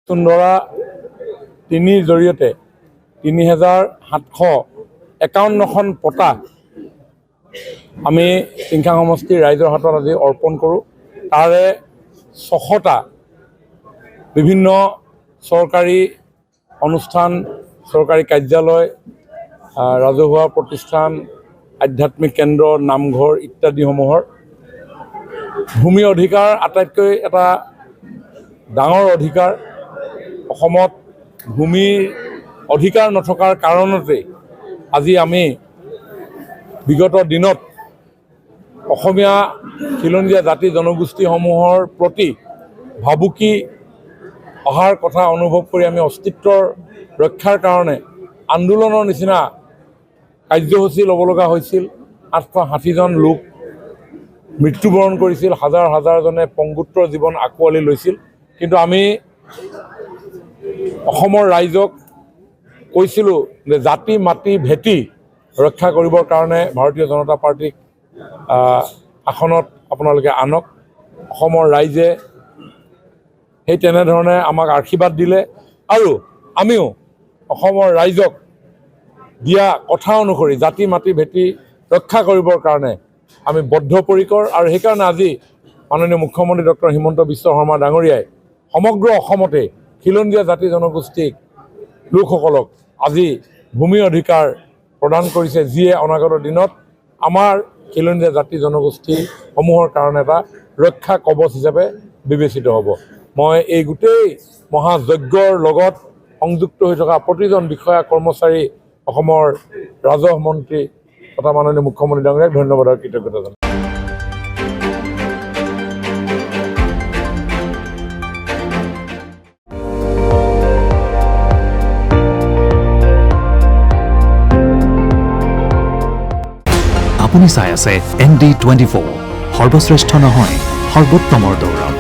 বসুন্ধৰা 3ৰ জৰিয়তে ৩,৭৫১খন পটা আমি টিংখাং সমষ্টিৰ ৰাইজৰ হাতত আজি অৰ্পণ কৰোঁ। তাৰে 600টা বিভিন্ন চৰকাৰী অনুষ্ঠান, চৰকাৰী কাৰ্যালয়, ৰাজহুৱা প্ৰতিষ্ঠান, আধ্যাত্মিক কেন্দ্ৰ, নামঘৰ ইত্যাদিসমূহৰ ভূমি অধিকাৰ আটাইতকৈ এটা ডাঙৰ অধিকাৰ। অসমত ভূমিৰ অধিকাৰ নথকাৰ কাৰণতেই আজি আমি বিগত দিনত অসমীয়া খিলঞ্জীয়া জাতি জনগোষ্ঠীসমূহৰ প্ৰতি ভাবুকি অহাৰ কথা অনুভৱ কৰি আমি অস্তিত্বৰ ৰক্ষাৰ কাৰণে আন্দোলনৰ নিচিনা কাৰ্যসূচী ল'ব লগা হৈছিল। 860জন লোক মৃত্যুবৰণ কৰিছিল, হাজাৰ হাজাৰজনে পংগুত্ৰৰ জীৱন আঁকোৱালি লৈছিল। কিন্তু আমি অসমৰ ৰাইজক কৈছিলোঁ যে জাতি মাটি ভেটি ৰক্ষা কৰিবৰ কাৰণে ভাৰতীয় জনতা পাৰ্টীক আসনত আপোনালোকে আনক। অসমৰ ৰাইজে সেই তেনেধৰণে আমাক আশীৰ্বাদ দিলে আৰু আমিও অসমৰ ৰাইজক দিয়া কথা অনুসৰি জাতি মাটি ভেটি ৰক্ষা কৰিবৰ কাৰণে আমি বদ্ধপৰিকৰ। আৰু সেইকাৰণে আজি মাননীয় মুখ্যমন্ত্ৰী ডক্টৰ হিমন্ত বিশ্ব শৰ্মা ডাঙৰীয়াই সমগ্ৰ অসমতে খিলঞ্জীয়া জাতি জনগোষ্ঠীক লোকসকলক আজি ভূমি অধিকাৰ প্ৰদান কৰিছে, যিয়ে অনাগত দিনত আমাৰ খিলঞ্জীয়া জাতি জনগোষ্ঠীসমূহৰ কাৰণে এটা ৰক্ষা কৱচ হিচাপে বিবেচিত হ'ব। মই এই গোটেই মহাযজ্ঞৰ লগত সংযুক্ত হৈ থকা প্ৰতিজন বিষয়া কৰ্মচাৰী, অসমৰ ৰাজহ মন্ত্ৰী তথা মাননীয় মুখ্যমন্ত্ৰী ডাঙৰীয়াক ধন্যবাদ আৰু কৃতজ্ঞতা জনাইছোঁ। আপুনি চাই আছে ND24, সৰ্বশ্ৰেষ্ঠ নহয় সৰ্বোত্তমৰ দৌৰত।